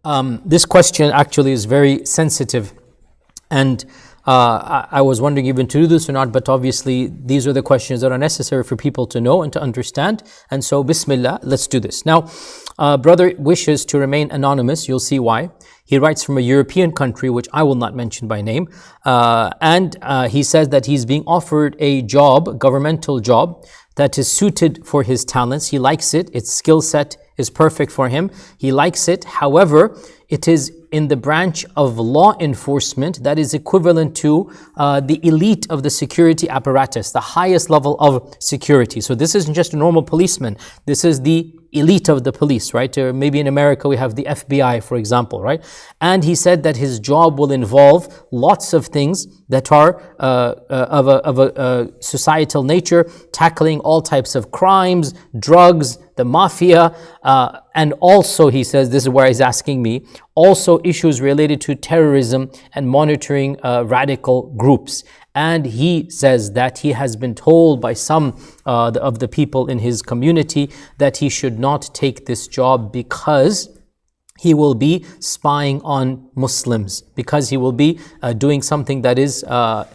This question actually is very sensitive, and I was wondering even to do this or not, but obviously these are the questions that are necessary for people to know and to understand. And so, Bismillah, let's do this. Now, brother wishes to remain anonymous. You'll see why. He writes from a European country, which I will not mention by name. And he says that he's being offered a job, governmental job, that is suited for his talents. He likes it. Its skill set is perfect for him. He likes it. However, it is in the branch of law enforcement that is equivalent to the elite of the security apparatus, the highest level of security. So this isn't just a normal policeman. This is the elite of the police, right? Or maybe in America we have the FBI, for example, right? And he said that his job will involve lots of things that are of a societal nature, tackling all types of crimes, drugs, the mafia, and also, he says, this is where he's asking me, also issues related to terrorism and monitoring radical groups. And he says that he has been told by some of the people in his community that he should not take this job because he will be spying on Muslims, because he will be doing something that is,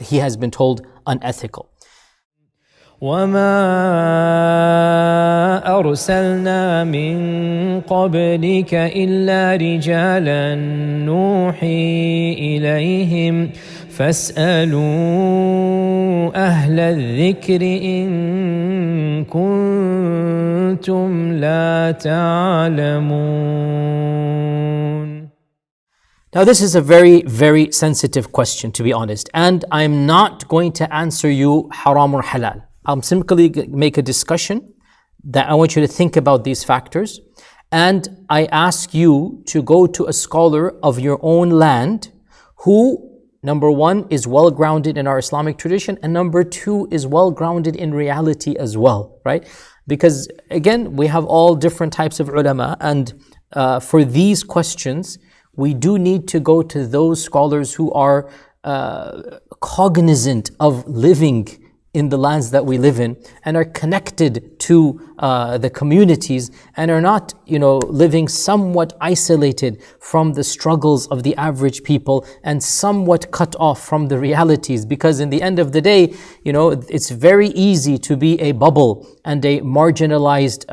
he has been told, unethical. وما أرسلنا من قبلك إلا رجالا نوحي إليهم فاسألوا أهل الذكر إن كنتم لا تعلمون. Now this is a very, very sensitive question, to be honest, and I'm not going to answer you haram or halal. I'm simply make a discussion that I want you to think about these factors, and I ask you to go to a scholar of your own land who, number one, is well grounded in our Islamic tradition, and number two, is well grounded in reality as well, right? Because again, we have all different types of ulama, and for these questions, we do need to go to those scholars who are cognizant of living in the lands that we live in and are connected to the communities and are not, living somewhat isolated from the struggles of the average people and somewhat cut off from the realities. Because in the end of the day, it's very easy to be a bubble and a marginalized,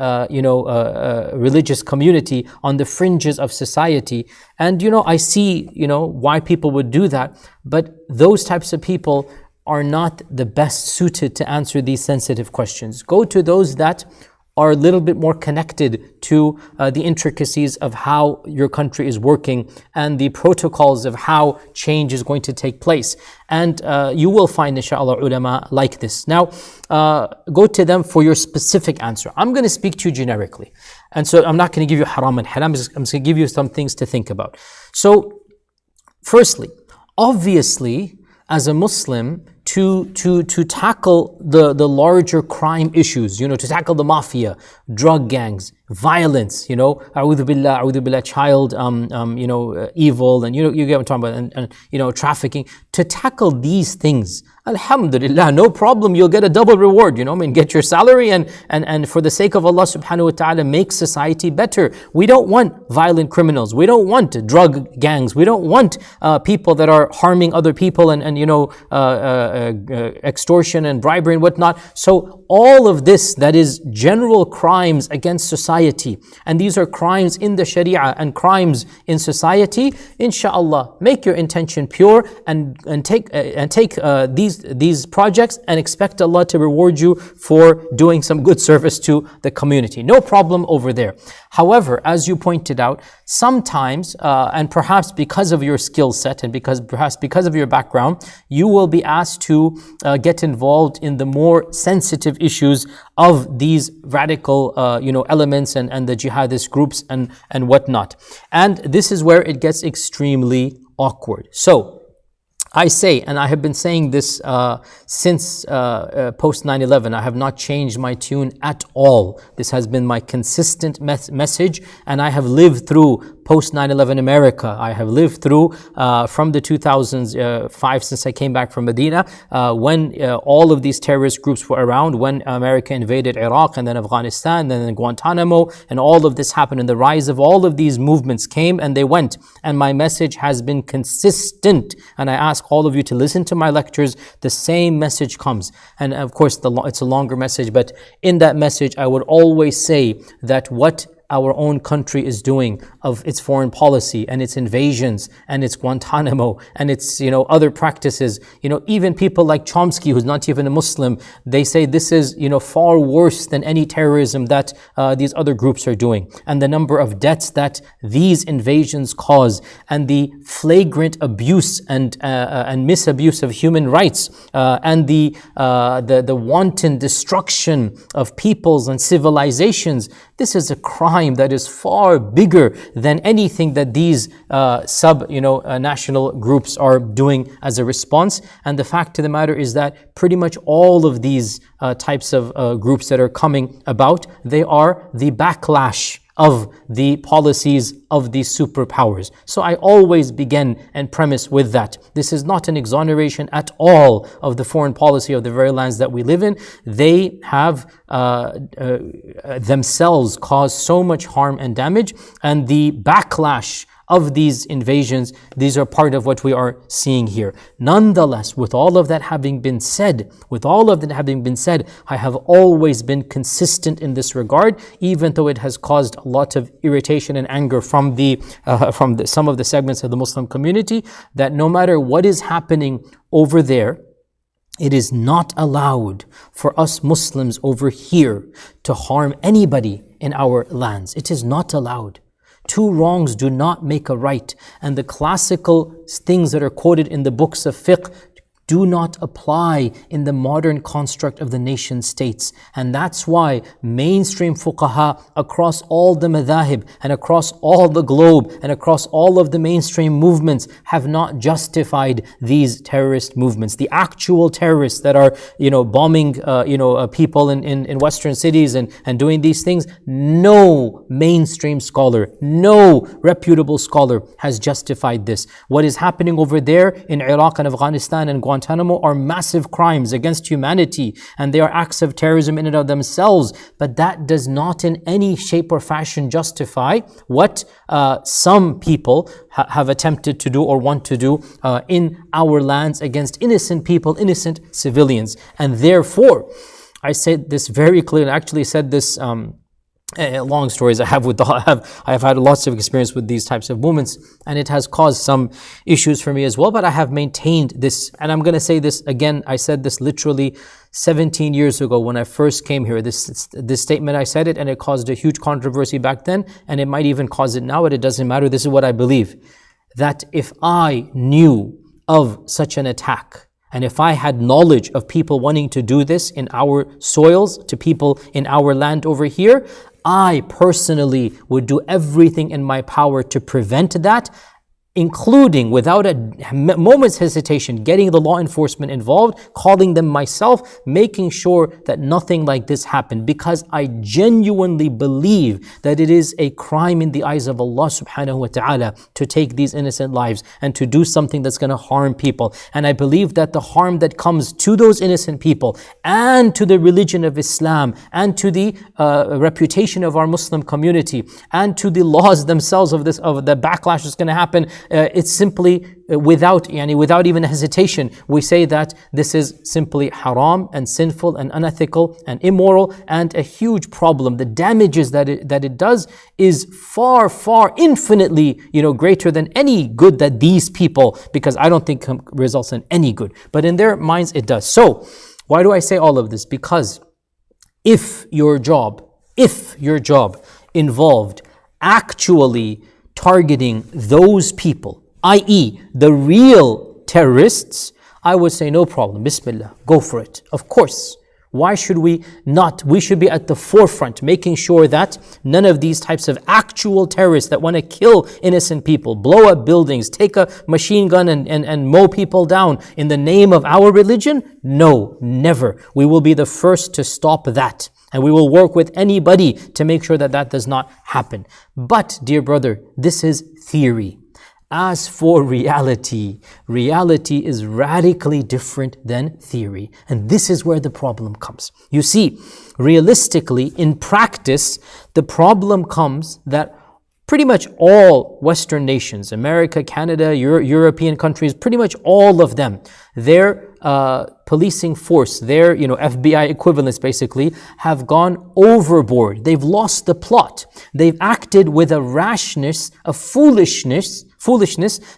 religious community on the fringes of society. And, I see, why people would do that. But those types of people are not the best suited to answer these sensitive questions. Go to those that are a little bit more connected to the intricacies of how your country is working and the protocols of how change is going to take place. And you will find, inshallah, ulama like this. Now, go to them for your specific answer. I'm going to speak to you generically. And so I'm not going to give you haram and halal. I'm just going to give you some things to think about. So, firstly, obviously, as a Muslim, to tackle the larger crime issues, to tackle the mafia, drug gangs, violence, a'udhu billah, child, evil, and you get what I'm talking about, and trafficking. To tackle these things, alhamdulillah, no problem, you'll get a double reward, get your salary and for the sake of Allah subhanahu wa ta'ala, make society better. We don't want violent criminals. We don't want drug gangs. We don't want people that are harming other people and extortion and bribery and whatnot. So all of this that is general crimes against society, and these are crimes in the Sharia and crimes in society, inshallah, make your intention pure and take these projects and expect Allah to reward you for doing some good service to the community. No problem over there. However, as you pointed out, sometimes, and perhaps because of your skill set and perhaps because of your background, you will be asked to get involved in the more sensitive issues of these radical, elements and the jihadist groups and whatnot. And this is where it gets extremely awkward. So, I say, and I have been saying this since post 9/11, I have not changed my tune at all. This has been my consistent message, and I have lived through post 9/11 America. I have lived through from the 2005, since I came back from Medina, when all of these terrorist groups were around, when America invaded Iraq and then Afghanistan, and then Guantanamo, and all of this happened, and the rise of all of these movements came and they went. And my message has been consistent. And I ask all of you to listen to my lectures. The same message comes. And of course, it's a longer message, but in that message, I would always say that what our own country is doing of its foreign policy and its invasions and its Guantanamo and its, other practices, even people like Chomsky, who's not even a Muslim, they say this is, far worse than any terrorism that these other groups are doing. And the number of deaths that these invasions cause, and the flagrant abuse and misabuse of human rights, and the wanton destruction of peoples and civilizations. This is a crime that is far bigger than anything that these national groups are doing as a response. And the fact of the matter is that pretty much all of these types of groups that are coming about, they are the backlash of the policies of these superpowers. So I always begin and premise with that. This is not an exoneration at all of the foreign policy of the very lands that we live in. They have themselves caused so much harm and damage, and the backlash of these invasions, these are part of what we are seeing here. Nonetheless, with all of that having been said, I have always been consistent in this regard, even though it has caused a lot of irritation and anger from some of the segments of the Muslim community, that no matter what is happening over there, it is not allowed for us Muslims over here to harm anybody in our lands. It is not allowed. Two wrongs do not make a right. And the classical things that are quoted in the books of fiqh do not apply in the modern construct of the nation states. And that's why mainstream fuqaha across all the madhahib and across all the globe and across all of the mainstream movements have not justified these terrorist movements. The actual terrorists that are, bombing, people in Western cities and doing these things, no mainstream scholar, no reputable scholar has justified this. What is happening over there in Iraq and Afghanistan and Guantanamo are massive crimes against humanity, and they are acts of terrorism in and of themselves. But that does not in any shape or fashion justify what some people have attempted to do or want to do in our lands against innocent people, innocent civilians. And therefore, I said this very clearly. I actually said this long stories I have I've had lots of experience with these types of movements, and it has caused some issues for me as well, but I have maintained this. And I'm going to say this again. I said this literally 17 years ago when I first came here. This statement, I said it, and it caused a huge controversy back then, and it might even cause it now, but it doesn't matter. This is what I believe, that if I knew of such an attack, and if I had knowledge of people wanting to do this in our soils, to people in our land over here, I personally would do everything in my power to prevent that, including, without a moment's hesitation, getting the law enforcement involved, calling them myself, making sure that nothing like this happened, because I genuinely believe that it is a crime in the eyes of Allah subhanahu wa ta'ala to take these innocent lives and to do something that's going to harm people. And I believe that the harm that comes to those innocent people and to the religion of Islam and to the reputation of our Muslim community and to the laws themselves of the backlash that's going to happen, it's simply without even hesitation, we say that this is simply haram and sinful and unethical and immoral and a huge problem. The damages that it does is far, far infinitely, greater than any good that these people, because I don't think results in any good, but in their minds it does. So, why do I say all of this? Because if your job involved actually targeting those people, i.e. the real terrorists, I would say no problem, bismillah, go for it. Of course. Why should we not? We should be at the forefront, making sure that none of these types of actual terrorists that want to kill innocent people, blow up buildings, take a machine gun and mow people down in the name of our religion, no, never. We will be the first to stop that. And we will work with anybody to make sure that that does not happen. But, dear brother, this is theory. As for reality, reality is radically different than theory. And this is where the problem comes. You see, realistically, in practice, the problem comes that pretty much all Western nations, America, Canada, European countries, pretty much all of them, their policing force, their FBI equivalents basically, have gone overboard. They've lost the plot. They've acted with a rashness, a foolishness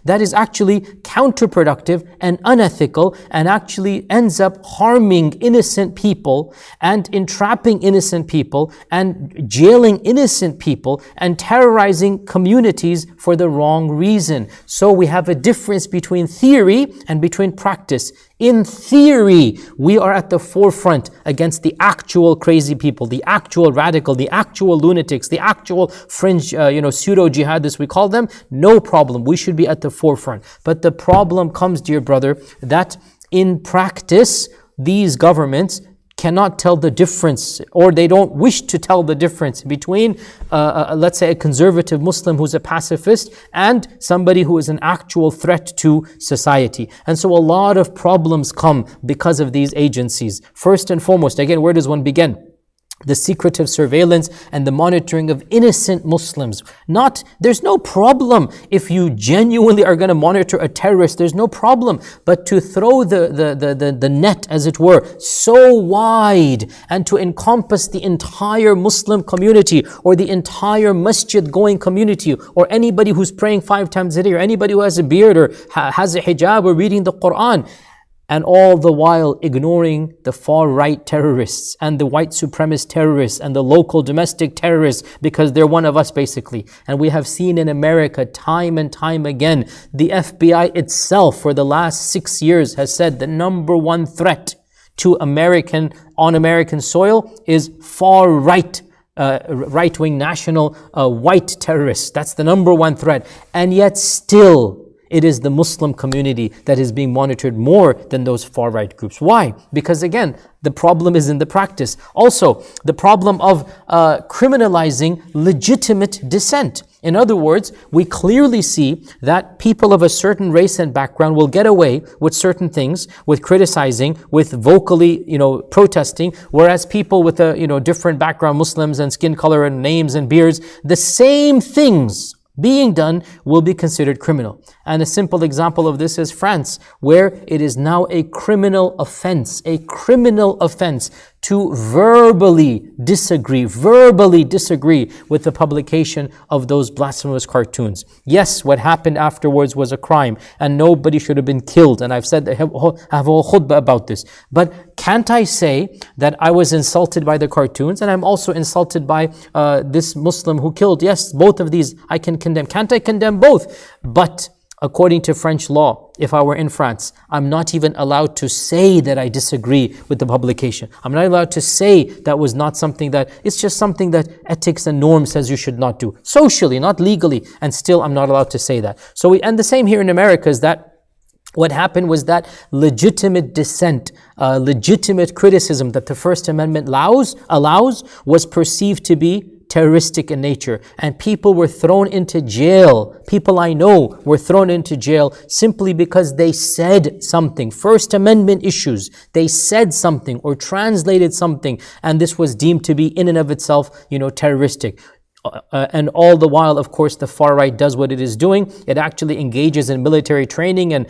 that is actually counterproductive and unethical, and actually ends up harming innocent people and entrapping innocent people and jailing innocent people and terrorizing communities for the wrong reason. So we have a difference between theory and between practice. In theory, we are at the forefront against the actual crazy people, the actual radical, the actual lunatics, the actual fringe, pseudo-jihadists, we call them. No problem. We should be at the forefront. But the problem comes, dear brother, that in practice, these governments cannot tell the difference, or they don't wish to tell the difference between, let's say, a conservative Muslim who's a pacifist and somebody who is an actual threat to society. And so a lot of problems come because of these agencies. First and foremost, again, where does one begin? The secretive surveillance and the monitoring of innocent Muslims. There's no problem if you genuinely are going to monitor a terrorist, there's no problem. But to throw the net, as it were, so wide and to encompass the entire Muslim community or the entire masjid going community or anybody who's praying 5 times a day or anybody who has a beard or has a hijab or reading the Quran, and all the while ignoring the far-right terrorists and the white supremacist terrorists and the local domestic terrorists, because they're one of us basically. And we have seen in America time and time again, the FBI itself for the last 6 years has said the number one threat to on American soil is far-right, right-wing national white terrorists. That's the number one threat. And yet still, it is the Muslim community that is being monitored more than those far-right groups. Why? Because again, the problem is in the practice. Also, the problem of criminalizing legitimate dissent. In other words, we clearly see that people of a certain race and background will get away with certain things, with criticizing, with vocally, protesting, whereas people with a, different background, Muslims and skin color and names and beards, the same things being done will be considered criminal. And a simple example of this is France, where it is now a criminal offense to verbally disagree with the publication of those blasphemous cartoons. Yes, what happened afterwards was a crime and nobody should have been killed. And I've said, I have a whole khutbah about this. But can't I say that I was insulted by the cartoons and I'm also insulted by this Muslim who killed? Yes, both of these I can condemn. Can't I condemn both? But according to French law, if I were in France, I'm not even allowed to say that I disagree with the publication. I'm not allowed to say that was not something that, it's just something that ethics and norms says you should not do. Socially, not legally, and still I'm not allowed to say that. And the same here in America is that what happened was that legitimate dissent, legitimate criticism that the First Amendment allows was perceived to be terroristic in nature, and people were thrown into jail. People I know were thrown into jail simply because they said something. First Amendment issues, they said something or translated something, and this was deemed to be in and of itself, terroristic. And all the while, of course, the far right does what it is doing. It actually engages in military training and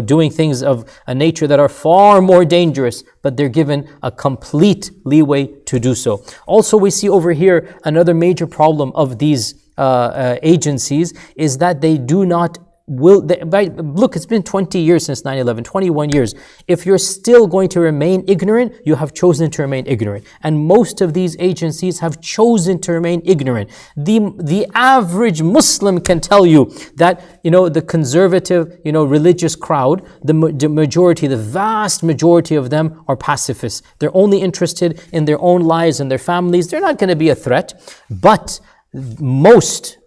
doing things of a nature that are far more dangerous, but they're given a complete leeway to do so. Also, we see over here another major problem of these agencies is that they do not look, it's been 20 years since 9/11, 21 years. If you're still going to remain ignorant, you have chosen to remain ignorant. And most of these agencies have chosen to remain ignorant. The average Muslim can tell you that, the conservative, religious crowd, the majority, the vast majority of them are pacifists. They're only interested in their own lives and their families. They're not going to be a threat. But most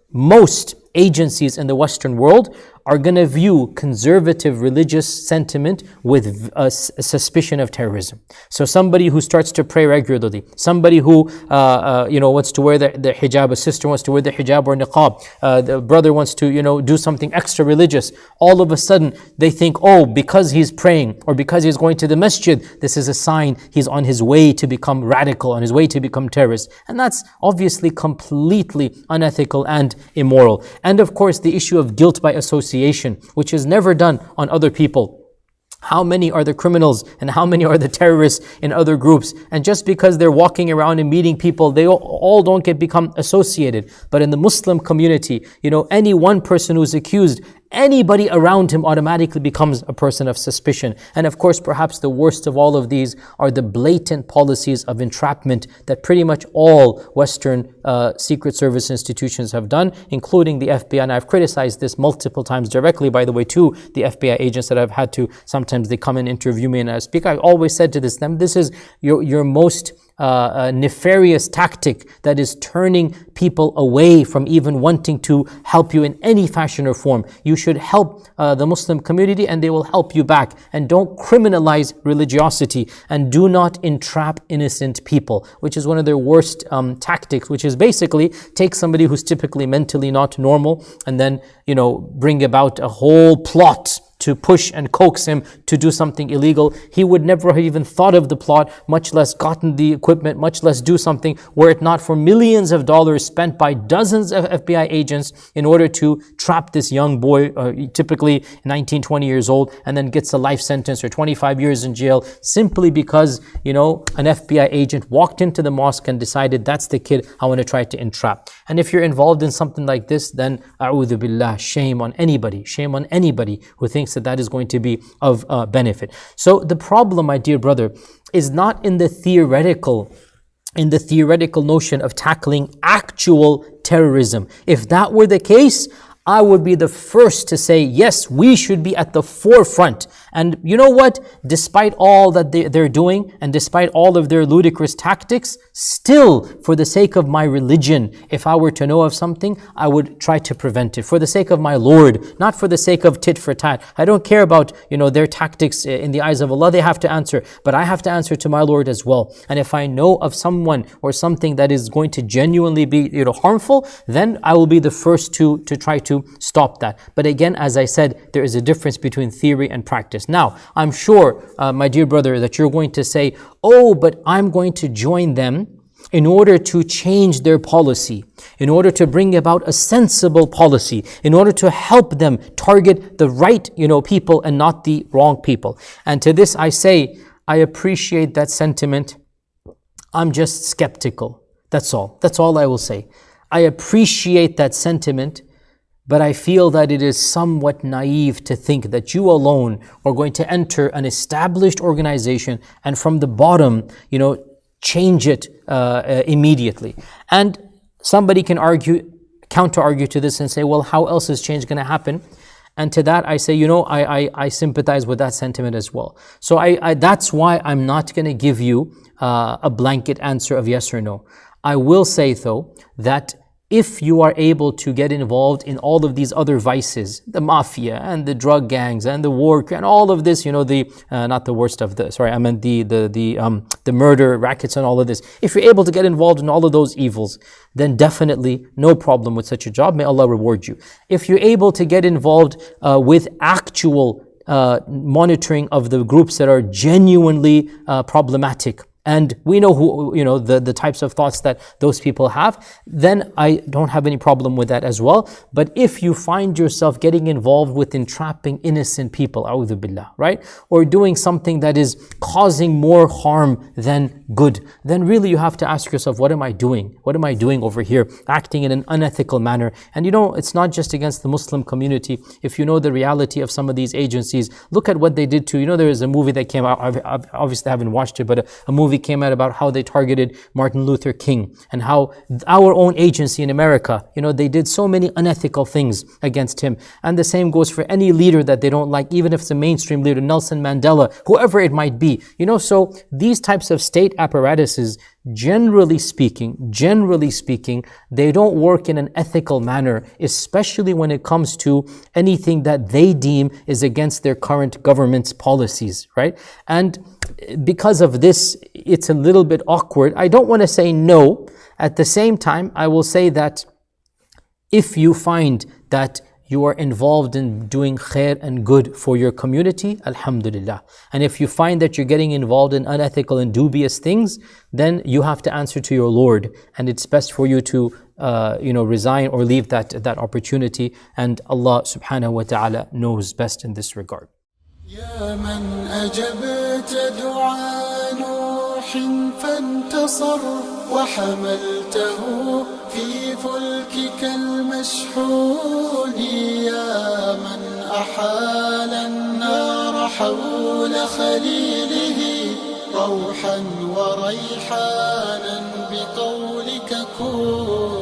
agencies in the Western world are going to view conservative religious sentiment with a suspicion of terrorism. So somebody who starts to pray regularly, somebody who wants to wear the hijab, a sister wants to wear the hijab or niqab, the brother wants to do something extra religious, all of a sudden they think, oh, because he's praying or because he's going to the masjid, this is a sign he's on his way to become radical, on his way to become terrorist. And that's obviously completely unethical and immoral. And of course, the issue of guilt by association, which is never done on other people. How many are the criminals and how many are the terrorists in other groups? And just because they're walking around and meeting people, they all don't become associated. But in the Muslim community, any one person who's accused, anybody around him automatically becomes a person of suspicion. And of course, perhaps the worst of all of these are the blatant policies of entrapment that pretty much all Western secret service institutions have done, including the FBI. And I've criticized this multiple times directly, by the way, to the FBI agents that I've had to, sometimes they come and interview me and I speak. I always said to them, this is your most nefarious tactic that is turning people away from even wanting to help you in any fashion or form. You should help the Muslim community and they will help you back. And don't criminalize religiosity and do not entrap innocent people, which is one of their worst tactics, which is basically take somebody who's typically mentally not normal and then, bring about a whole plot to push and coax him to do something illegal. He would never have even thought of the plot, much less gotten the equipment, much less do something, were it not for millions of dollars spent by dozens of FBI agents in order to trap this young boy, typically 19, 20 years old, and then gets a life sentence or 25 years in jail simply because, an FBI agent walked into the mosque and decided that's the kid I want to try to entrap. And if you're involved in something like this, then a'udhu billah, shame on anybody who thinks that is going to be of benefit. So the problem, my dear brother, is not in the theoretical notion of tackling actual terrorism. If that were the case, I would be the first to say, yes, we should be at the forefront. And you know what? Despite all that they're doing and despite all of their ludicrous tactics, still, for the sake of my religion, if I were to know of something, I would try to prevent it. For the sake of my Lord, not for the sake of tit for tat. I don't care about, their tactics in the eyes of Allah. They have to answer. But I have to answer to my Lord as well. And if I know of someone or something that is going to genuinely be, harmful, then I will be the first to try to stop that. But again, as I said, there is a difference between theory and practice. Now, I'm sure, my dear brother, that you're going to say, oh, but I'm going to join them in order to change their policy, in order to bring about a sensible policy, in order to help them target the right, people and not the wrong people. And to this I say, I appreciate that sentiment. I'm just skeptical. That's all. That's all I will say. I appreciate that sentiment, but I feel that it is somewhat naive to think that you alone are going to enter an established organization and from the bottom, change it immediately. And somebody can counter-argue to this and say, well, how else is change going to happen? And to that I say, I sympathize with that sentiment as well. So that's why I'm not going to give you a blanket answer of yes or no. I will say, though, that if you are able to get involved in all of these other vices, the mafia and the drug gangs and the war and all of this, not the worst of the, sorry, I meant the murder rackets and all of this. If you're able to get involved in all of those evils, then definitely no problem with such a job. May Allah reward you. If you're able to get involved with actual monitoring of the groups that are genuinely problematic, and we know who, the types of thoughts that those people have, then I don't have any problem with that as well. But if you find yourself getting involved with entrapping innocent people, a'udhu billah, right? Or doing something that is causing more harm than good, then really you have to ask yourself, what am I doing? What am I doing over here? Acting in an unethical manner. And it's not just against the Muslim community. If you know the reality of some of these agencies, look at what they did to, there is a movie that came out, obviously I haven't watched it, but a movie came out about how they targeted Martin Luther King and how our own agency in America, they did so many unethical things against him. And the same goes for any leader that they don't like, even if it's a mainstream leader, Nelson Mandela, whoever it might be. So these types of state apparatuses, generally speaking, they don't work in an ethical manner, especially when it comes to anything that they deem is against their current government's policies, right? And because of this, it's a little bit awkward. I don't want to say no. At the same time, I will say that if you find that you are involved in doing khair and good for your community, alhamdulillah. And if you find that you're getting involved in unethical and dubious things, then you have to answer to your Lord. And it's best for you to resign or leave that opportunity. And Allah subhanahu wa ta'ala knows best in this regard. يا من أجبت دعاء نوح فانتصر وحملته في فلكك المشحون يا من أحال النار حول خليله روحا وريحانا بقولك كن